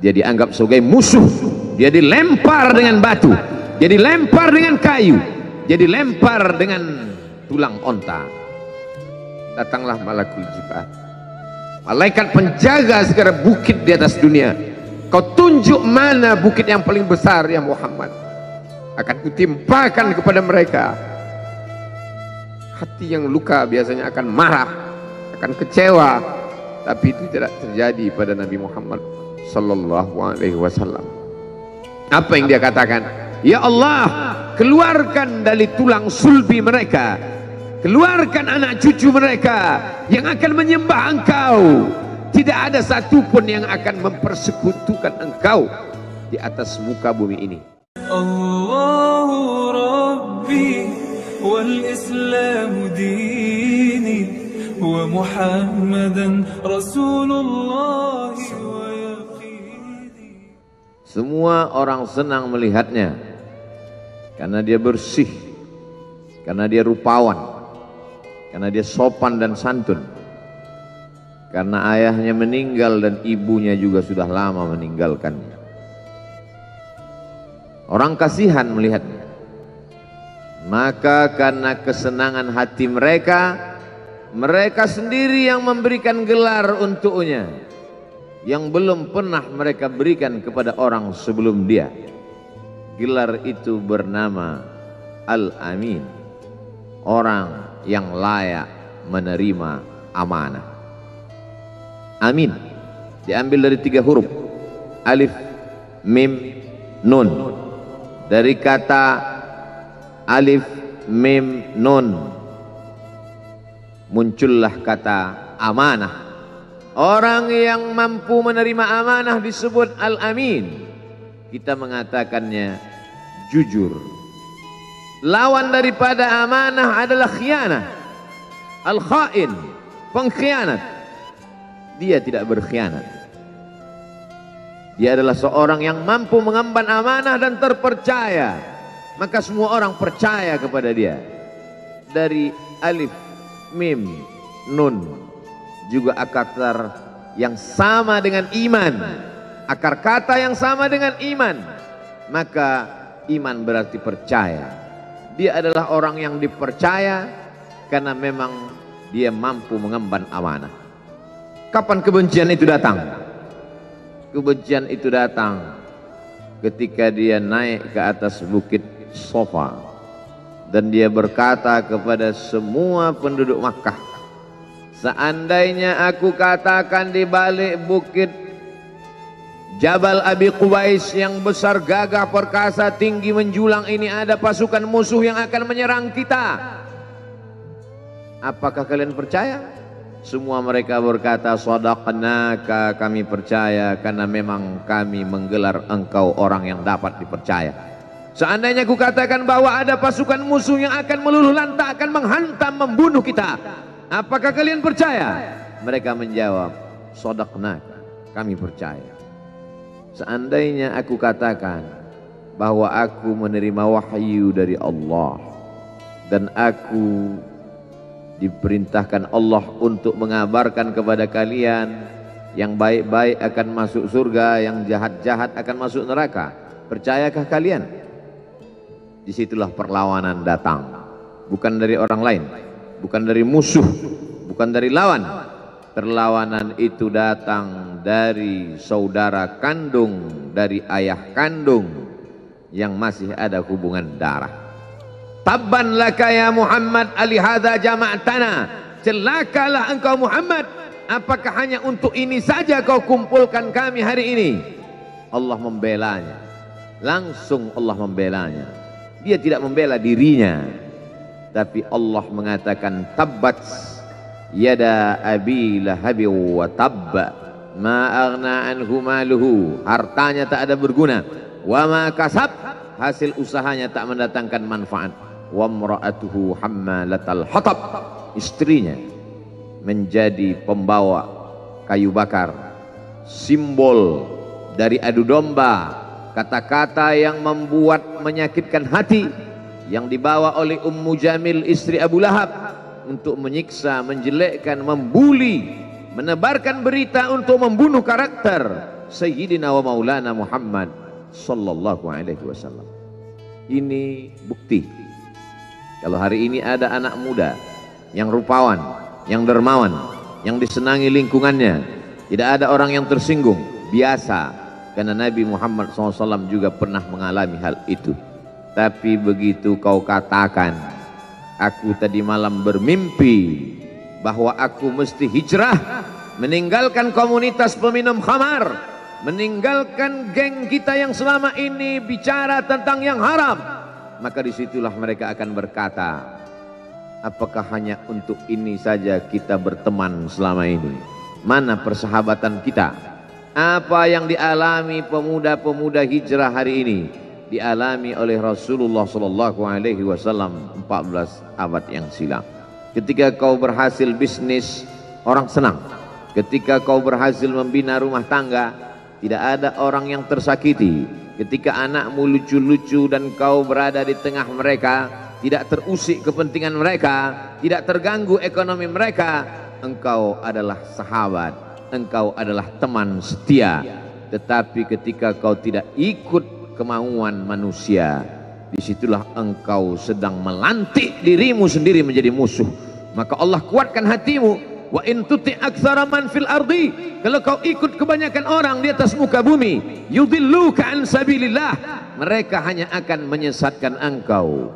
dia dianggap sebagai musuh, dia dilempar dengan batu, dia dilempar dengan kayu, dia dilempar dengan tulang onta. Datanglah malakul jibal, malaikat penjaga segala bukit di atas dunia. Kau tunjuk mana bukit yang paling besar ya Muhammad, akan kutimpakan kepada mereka. Hati yang luka biasanya akan marah, akan kecewa, tapi itu tidak terjadi pada Nabi Muhammad sallallahu alaihi wasallam. Apa yang dia katakan? Ya Allah, keluarkan dari tulang sulbi mereka, keluarkan anak cucu mereka yang akan menyembah Engkau. Tidak ada satupun yang akan mempersekutukan Engkau di atas muka bumi ini. Allahu Rabbi wal Islam dini wa Muhammadan Rasulullah wa yaqini. Semua orang senang melihatnya karena dia bersih, karena dia rupawan, karena dia sopan dan santun, karena ayahnya meninggal dan ibunya juga sudah lama meninggalkannya. Orang kasihan melihatnya. Maka karena kesenangan hati mereka, mereka sendiri yang memberikan gelar untuknya yang belum pernah mereka berikan kepada orang sebelum dia. Gelar itu bernama Al-Amin, orang yang layak menerima amanah. Amin diambil dari 3 huruf, alif, mim, nun. Dari kata alif, mim, nun muncullah kata amanah. Orang yang mampu menerima amanah disebut Al-Amin. Kita mengatakannya jujur. Lawan daripada amanah adalah khianah, al-khain, pengkhianat. Dia tidak berkhianat. Dia adalah seorang yang mampu mengemban amanah dan terpercaya, maka semua orang percaya kepada dia. Dari alif, mim, nun juga akar yang sama dengan iman, akar kata yang sama dengan iman, maka iman berarti percaya. Dia adalah orang yang dipercaya karena memang dia mampu mengemban amanah. Kapan kebencian itu datang? Kebencian itu datang ketika dia naik ke atas bukit Sofa dan dia berkata kepada semua penduduk Makkah, seandainya aku katakan di balik bukit Jabal Abi Qubais yang besar, gagah, perkasa, tinggi, menjulang ini ada pasukan musuh yang akan menyerang kita, apakah kalian percaya? Semua mereka berkata, shadaqnaka, kami percaya karena memang kami menggelar engkau orang yang dapat dipercaya. Seandainya ku katakan bahwa ada pasukan musuh yang akan meluluh lantakkan, menghantam, membunuh kita, apakah kalian percaya? Mereka menjawab, shadaqnaka, kami percaya. Seandainya aku katakan bahwa aku menerima wahyu dari Allah dan aku diperintahkan Allah untuk mengabarkan kepada kalian yang baik-baik akan masuk surga, yang jahat-jahat akan masuk neraka, percayakah kalian? Disitulah perlawanan datang, bukan dari orang lain, bukan dari musuh, bukan dari lawan. Perlawanan itu datang dari saudara kandung, dari ayah kandung yang masih ada hubungan darah. Tabban laka ya Muhammad alihada jama'tana, celakalah engkau Muhammad, apakah hanya untuk ini saja kau kumpulkan kami hari ini? Allah membelanya, langsung Allah membelanya. Dia tidak membela dirinya, tapi Allah mengatakan tabbat yada abi lahabi wa tabba ma aghna anhu maluhu, hartanya tak ada berguna, wa ma kasab, hasil usahanya tak mendatangkan manfaat, wa mra'atuhu hammalatal hatab, istrinya menjadi pembawa kayu bakar, simbol dari adu domba, kata-kata yang membuat menyakitkan hati yang dibawa oleh Ummu Jamil istri Abu Lahab untuk menyiksa, menjelekkan, membuli, menebarkan berita untuk membunuh karakter Sayyidina wa Maulana Muhammad sallallahu alaihi wasallam. Ini bukti kalau hari ini ada anak muda yang rupawan, yang dermawan, yang disenangi lingkungannya, tidak ada orang yang tersinggung, biasa, karena Nabi Muhammad SAW juga pernah mengalami hal itu. Tapi begitu kau katakan, aku tadi malam bermimpi bahwa aku mesti hijrah, meninggalkan komunitas peminum khamar, meninggalkan geng kita yang selama ini bicara tentang yang haram, maka disitulah mereka akan berkata, apakah hanya untuk ini saja kita berteman selama ini? Mana persahabatan kita? Apa yang dialami pemuda-pemuda hijrah hari ini dialami oleh Rasulullah Sallallahu Alaihi Wasallam 14 abad yang silam. Ketika kau berhasil bisnis, orang senang. Ketika kau berhasil membina rumah tangga, tidak ada orang yang tersakiti. Ketika anakmu lucu-lucu dan kau berada di tengah mereka, tidak terusik kepentingan mereka, tidak terganggu ekonomi mereka, engkau adalah sahabat, engkau adalah teman setia. Tetapi ketika kau tidak ikut kemauan manusia, disitulah engkau sedang melantik dirimu sendiri menjadi musuh. Maka Allah kuatkan hatimu. Wa in tuti aktsara man fil ardi, kalau kau ikut kebanyakan orang di atas muka bumi, yudilluka an sabilillah, mereka hanya akan menyesatkan engkau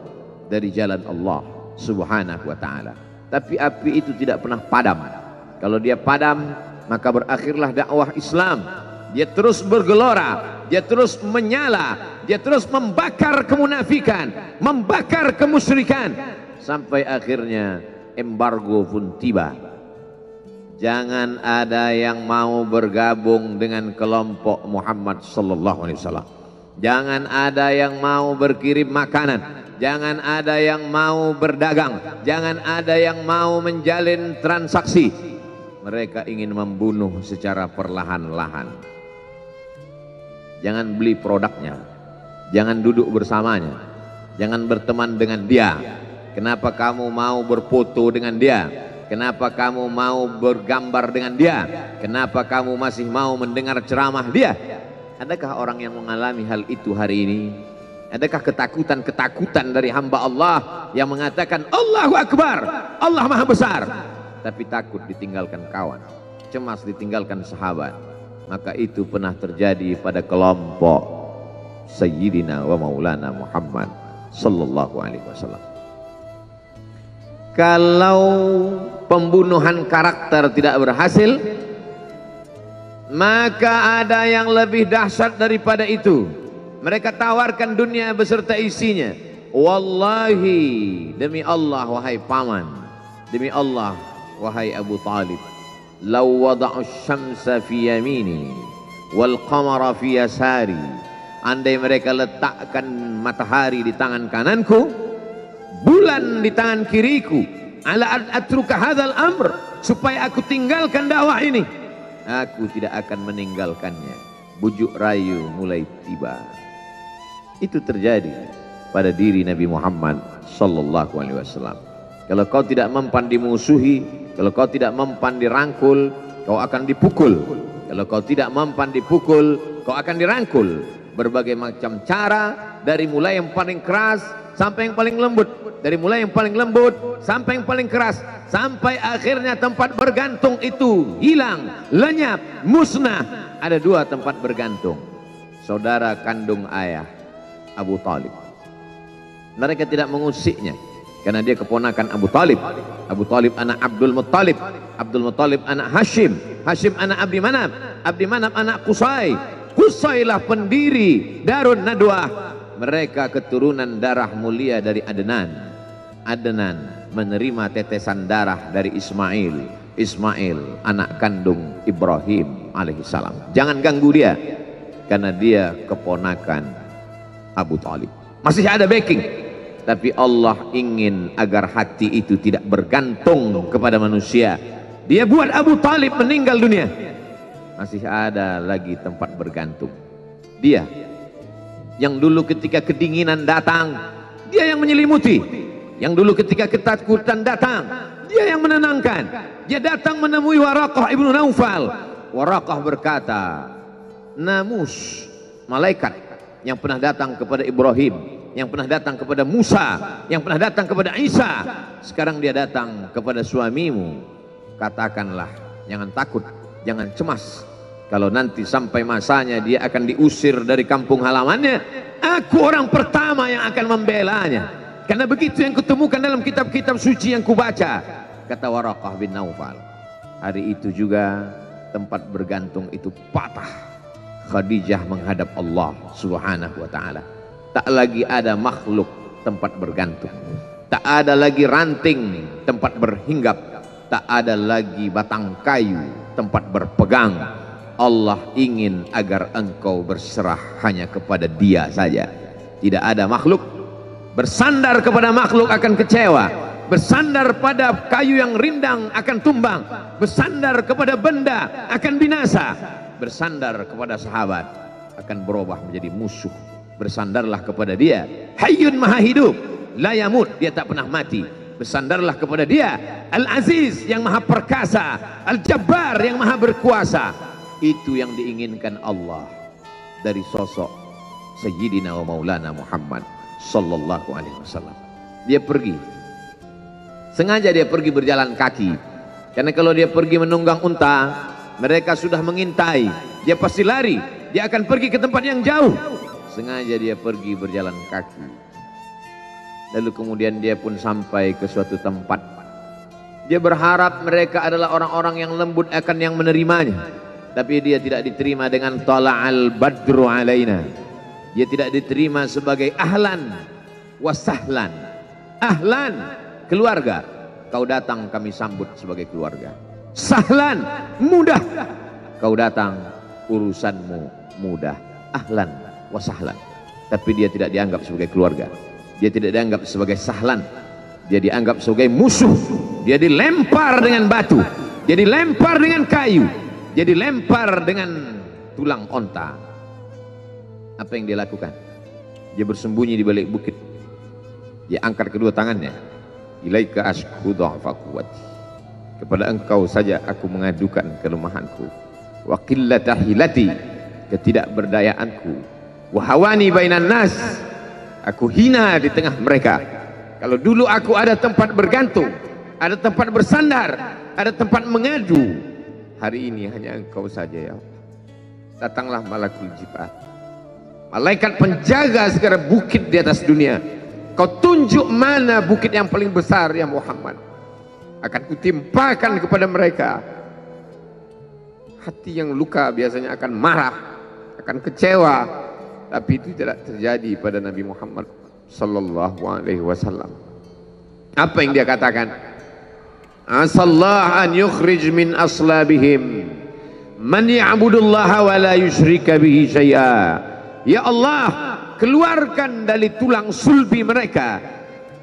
dari jalan Allah Subhanahu wa taala. Tapi api itu tidak pernah padam. Kalau dia padam, maka berakhirlah dakwah Islam. Dia terus bergelora, dia terus menyala, dia terus membakar kemunafikan, membakar kemusyrikan, sampai akhirnya embargo pun tiba. Jangan ada yang mau bergabung dengan kelompok Muhammad sallallahu alaihi wasallam. Jangan ada yang mau berkirim makanan, jangan ada yang mau berdagang, jangan ada yang mau menjalin transaksi. Mereka ingin membunuh secara perlahan-lahan. Jangan beli produknya, jangan duduk bersamanya, jangan berteman dengan dia. Kenapa kamu mau berfoto dengan dia? Kenapa kamu mau bergambar dengan dia? Kenapa kamu masih mau mendengar ceramah dia? Adakah orang yang mengalami hal itu hari ini? Adakah ketakutan-ketakutan dari hamba Allah yang mengatakan Allahu Akbar, Allah Maha Besar, tapi takut ditinggalkan kawan, cemas ditinggalkan sahabat? Maka itu pernah terjadi pada kelompok Sayyidina wa Maulana Muhammad sallallahu alaihi wasallam. Kalau pembunuhan karakter tidak berhasil, maka ada yang lebih dahsyat daripada itu. Mereka tawarkan dunia beserta isinya. Wallahi, demi Allah wahai paman, demi Allah wahai Abu Talib, law wada'u syamsa fi yamini wal qamara fi yasari, andai mereka letakkan matahari di tangan kananku, bulan di tangan kiriku, ala atruka hadzal amr, supaya aku tinggalkan dakwah ini, aku tidak akan meninggalkannya. Bujuk rayu mulai tiba. Itu terjadi pada diri Nabi Muhammad sallallahu alaihi wasallam. Kalau kau tidak mempan dimusuhi, kalau kau tidak mempan dirangkul, kau akan dipukul. Kalau kau tidak mempan dipukul, kau akan dirangkul. Berbagai macam cara, dari mulai yang paling keras sampai yang paling lembut, dari mulai yang paling lembut sampai yang paling keras, sampai akhirnya tempat bergantung itu hilang, lenyap, musnah. Ada dua tempat bergantung, saudara kandung ayah Abu Talib. Mereka tidak mengusiknya karena dia keponakan Abu Talib. Abu Talib anak Abdul Muttalib, Abdul Muttalib anak Hashim, Hashim anak Abdi Manaf, Abdi Manaf anak Qusay, Qusaylah pendiri Darun Nadwah. Mereka keturunan darah mulia dari Adnan. Adnan menerima tetesan darah dari Ismail. Ismail anak kandung Ibrahim alaihissalam. Jangan ganggu dia, karena dia keponakan Abu Talib. Masih ada backing. Tapi Allah ingin agar hati itu tidak bergantung kepada manusia. Dia buat Abu Talib meninggal dunia. Masih ada lagi tempat bergantung. Dia yang dulu ketika kedinginan datang, dia yang menyelimuti. Yang dulu ketika ketakutan datang, dia yang menenangkan. Dia datang menemui Waraqah ibnu Naufal. Waraqah berkata, namus, malaikat yang pernah datang kepada Ibrahim, yang pernah datang kepada Musa, yang pernah datang kepada Isa, sekarang dia datang kepada suamimu. Katakanlah, jangan takut, jangan cemas. Kalau nanti sampai masanya dia akan diusir dari kampung halamannya, aku orang pertama yang akan membelanya. Karena begitu yang kutemukan dalam kitab-kitab suci yang kubaca. Kata Waraqah bin Naufal. Hari itu juga tempat bergantung itu patah. Khadijah menghadap Allah Subhanahu wa ta'ala. Tak lagi ada makhluk tempat bergantung, tak ada lagi ranting tempat berhinggap, tak ada lagi batang kayu tempat berpegang. Allah ingin agar engkau berserah hanya kepada Dia saja. Tidak ada makhluk. Bersandar kepada makhluk akan kecewa, bersandar pada kayu yang rindang akan tumbang, bersandar kepada benda akan binasa, bersandar kepada sahabat akan berubah menjadi musuh. Bersandarlah kepada Dia, Hayyun Maha Hidup, la yamut, Dia tak pernah mati. Bersandarlah kepada Dia, Al-Aziz yang Maha Perkasa, Al-Jabbar yang Maha Berkuasa. Itu yang diinginkan Allah dari sosok Sayyidina wa Maulana Muhammad sallallahu alaihi wasallam. Dia pergi, sengaja dia pergi berjalan kaki, karena kalau dia pergi menunggang unta, mereka sudah mengintai, dia pasti lari, dia akan pergi ke tempat yang jauh. Sengaja dia pergi berjalan kaki. Lalu kemudian dia pun sampai ke suatu tempat. Dia berharap mereka adalah orang-orang yang lembut akan yang menerimanya. Tapi dia tidak diterima dengan tala'al badru alaina. Dia tidak diterima sebagai ahlan wasahlan. Ahlan, keluarga, kau datang kami sambut sebagai keluarga. Sahlan, mudah, kau datang urusanmu mudah. Ahlan wasahlan. Tapi dia tidak dianggap sebagai keluarga, dia tidak dianggap sebagai sahlan, dia dianggap sebagai musuh. Dia dilempar dengan batu, dia dilempar dengan kayu, dia dilempar dengan tulang onta. Apa yang dia lakukan? Dia bersembunyi di balik bukit. Dia angkat kedua tangannya. Ilaika ashku dha'fa quwwati, kepada engkau saja aku mengadukan kelemahanku, wa qillata hilati, ketidakberdayaanku, wa hawani bainan nas, aku hina di tengah mereka. Kalau dulu aku ada tempat bergantung, ada tempat bersandar, ada tempat mengadu, hari ini hanya engkau saja ya Allah. Datanglah malakul jibal, malaikat penjaga segala bukit di atas dunia. Kau tunjuk mana bukit yang paling besar ya Muhammad, akan kutimpakan kepada mereka. Hati yang luka biasanya akan marah, akan kecewa, tapi itu tidak terjadi pada Nabi Muhammad sallallahu alaihi wasallam. Apa yang dia katakan? Asallah an yukhrij min aslabihim man ya'budullaha wa la yusyrika bihi syai'a. Ya Allah, keluarkan dari tulang sulbi mereka,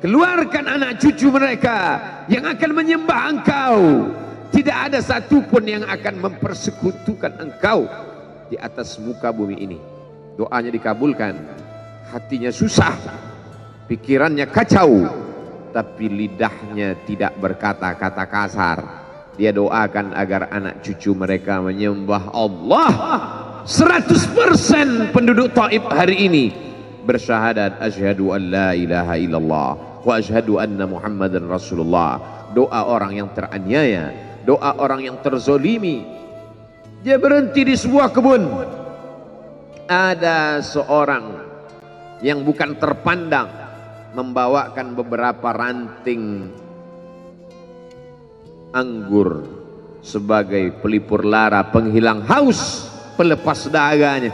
keluarkan anak cucu mereka yang akan menyembah engkau. Tidak ada satupun yang akan mempersekutukan engkau di atas muka bumi ini. Doanya dikabulkan, hatinya susah, pikirannya kacau, tapi lidahnya tidak berkata-kata kasar. Dia doakan agar anak cucu mereka menyembah Allah. 100% penduduk Taif hari ini bersyahadat asyhadu an la ilaha illallah wa asyhadu anna Muhammadan Rasulullah. Doa orang yang teraniaya, doa orang yang terzolimi. Dia berhenti di sebuah kebun. Ada seorang yang bukan terpandang membawakan beberapa ranting anggur sebagai pelipur lara, penghilang haus, pelepas dahaganya.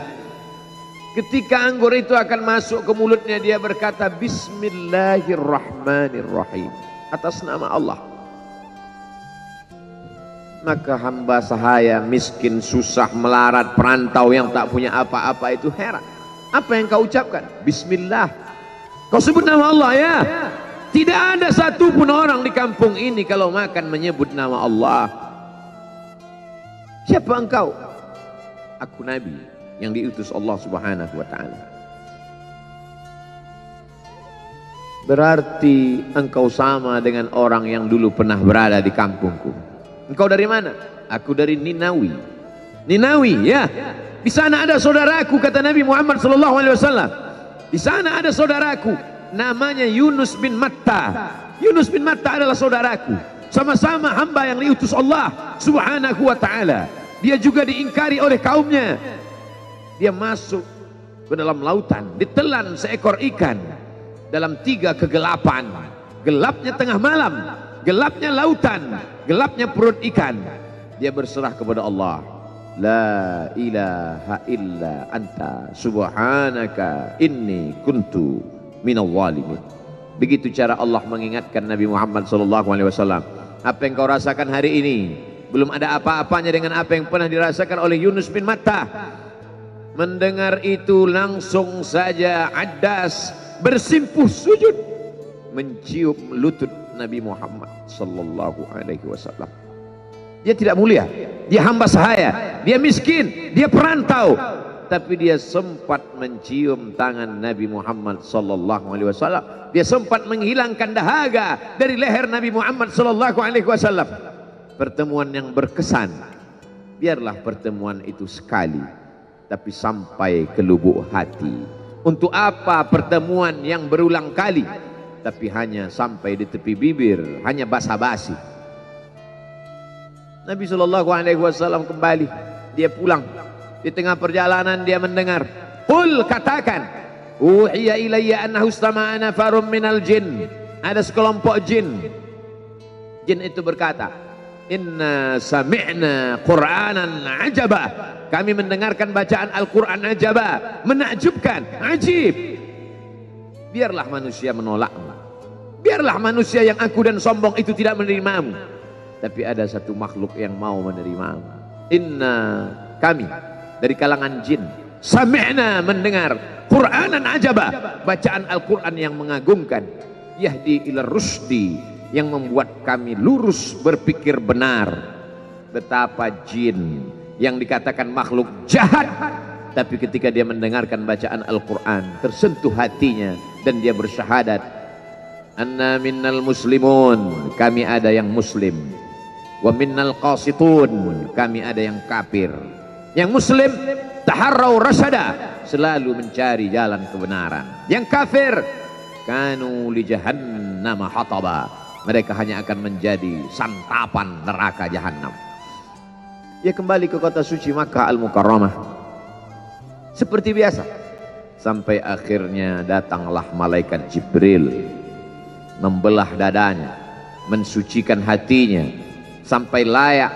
Ketika anggur itu akan masuk ke mulutnya, dia berkata Bismillahirrahmanirrahim, atas nama Allah. Maka hamba sahaya miskin, susah, melarat, perantau yang tak punya apa-apa itu heran. Apa yang kau ucapkan? Bismillah. Kau sebut nama Allah ya. Tidak ada satupun orang di kampung ini kalau makan menyebut nama Allah. Siapa engkau? Aku Nabi yang diutus Allah Subhanahu wa ta'ala. Berarti engkau sama dengan orang yang dulu pernah berada di kampungku. Engkau dari mana? Aku dari Ninawi. Ninawi ya. Di sana ada saudaraku, kata Nabi Muhammad SAW. Di sana ada saudaraku, namanya Yunus bin Matta. Yunus bin Matta adalah saudaraku. Sama-sama hamba yang diutus Allah Subhanahu wa ta'ala. Dia juga diingkari oleh kaumnya. Dia masuk ke dalam lautan, ditelan seekor ikan dalam 3 kegelapan. Gelapnya tengah malam, gelapnya lautan, gelapnya perut ikan. Dia berserah kepada Allah. La ilaha illa anta subhanaka inni kuntu minal zalimin. Begitu cara Allah mengingatkan Nabi Muhammad SAW. Apa yang kau rasakan hari ini belum ada apa-apanya dengan apa yang pernah dirasakan oleh Yunus bin Matta. Mendengar itu langsung saja Addas bersimpuh sujud mencium lutut Nabi Muhammad SAW. Dia tidak mulia, dia hamba sahaya, dia miskin, dia perantau, tapi dia sempat mencium tangan Nabi Muhammad SAW. Dia sempat menghilangkan dahaga dari leher Nabi Muhammad SAW. Pertemuan yang berkesan. Biarlah pertemuan itu sekali, tapi sampai ke lubuk hati. Untuk apa pertemuan yang berulang kali, tapi hanya sampai di tepi bibir, hanya basa-basi. Nabi SAW kembali, dia pulang. Di tengah perjalanan dia mendengar, qul, katakan, uhiya ilayya annahu istama'a nafarum minal jin. Ada sekelompok jin. Jin itu berkata, inna sami'na qur'anan ajaba. Kami mendengarkan bacaan Al-Quran ajaba, menakjubkan, ajib. Biarlah manusia menolakmu, biarlah manusia yang aku dan sombong itu tidak menerimamu, tapi ada satu makhluk yang mau menerimamu. Inna, kami dari kalangan jin, sami'na, mendengar, Qur'anan ajaba, bacaan Al-Quran yang mengagumkan, yahdi ila rusdi, yang membuat kami lurus berpikir benar. Betapa jin yang dikatakan makhluk jahat, tapi ketika dia mendengarkan bacaan Al-Quran tersentuh hatinya dan dia bersyahadat, anna minnal muslimun, kami ada yang muslim, wa minnal qasitun, kami ada yang kafir. Yang muslim taharrau rasyada, selalu mencari jalan kebenaran. Yang kafir kanu li jahannam hataba, mereka hanya akan menjadi santapan neraka jahanam. Dia kembali ke kota suci Makkah Al-Mukarramah seperti biasa, sampai akhirnya datanglah malaikat Jibril membelah dadanya, mensucikan hatinya sampai layak,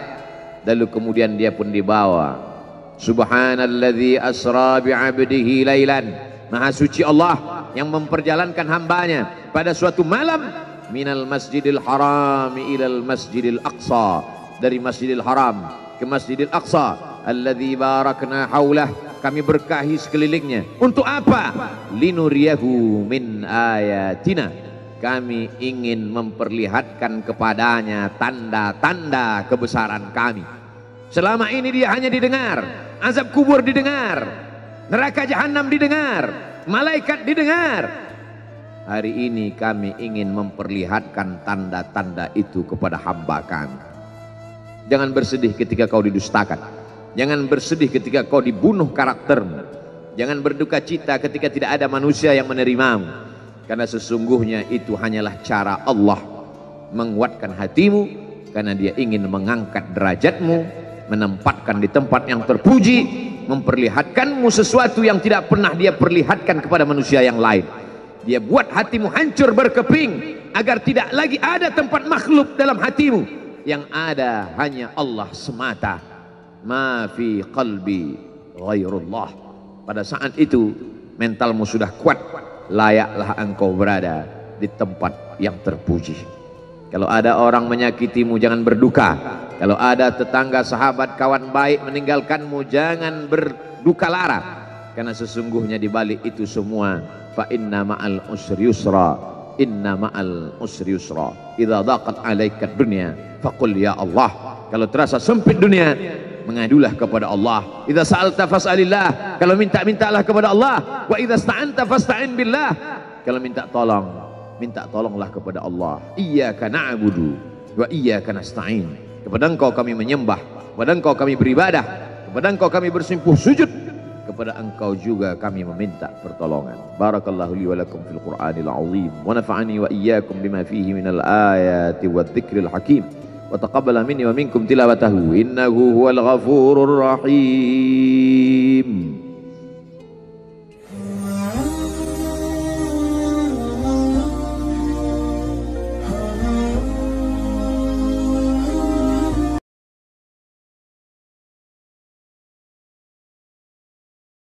lalu kemudian dia pun dibawa. Subhanalladzi asra bi'abdihi lailan, maha suci Allah yang memperjalankan hambanya pada suatu malam, minal masjidil haram ilal masjidil aqsa, dari masjidil haram ke masjidil aqsa, alladzi barakna haulah, kami berkahi sekelilingnya. Untuk apa? Linuriyahu min ayatina, kami ingin memperlihatkan kepadanya tanda-tanda kebesaran kami. Selama ini dia hanya didengar, azab kubur didengar, neraka jahanam didengar, malaikat didengar. Hari ini kami ingin memperlihatkan tanda-tanda itu kepada hamba kami. Jangan bersedih ketika kau didustakan, jangan bersedih ketika kau dibunuh karaktermu, jangan berduka cita ketika tidak ada manusia yang menerimamu, karena sesungguhnya itu hanyalah cara Allah menguatkan hatimu, karena dia ingin mengangkat derajatmu, menempatkan di tempat yang terpuji, memperlihatkanmu sesuatu yang tidak pernah dia perlihatkan kepada manusia yang lain. Dia buat hatimu hancur berkeping agar tidak lagi ada tempat makhluk dalam hatimu, yang ada hanya Allah semata. Ma fi qalbi ghairullah. Pada saat itu mentalmu sudah kuat, layaklah engkau berada di tempat yang terpuji. Kalau ada orang menyakitimu, jangan berduka. Kalau ada tetangga, sahabat, kawan baik meninggalkanmu, jangan berduka lara, karena sesungguhnya di balik itu semua, fa inna ma'al usri yusra, inna ma'al usri yusra, idza daqat 'alaika dunya faqul ya Allah. Kalau terasa sempit dunia, mengadulah kepada Allah. Idza sa'alta fas'alillah, kalau minta-mintalah kepada Allah. Wa idza sta'anta fasta'in billah, kalau minta tolong, minta tolonglah kepada Allah. Iyyaka na'budu wa iyyaka nasta'in, kepada engkau kami menyembah, kepada engkau kami beribadah, kepada engkau kami bersimpuh sujud, kepada engkau juga kami meminta pertolongan. Barakallahu li wa lakum fil Qur'anil azim wa nafa'ani wa iyyakum bima fihi minal ayati wadh-dhikril hakim wa taqabbala minni wa minkum tilawatahu innahu huwal ghafurur rahim.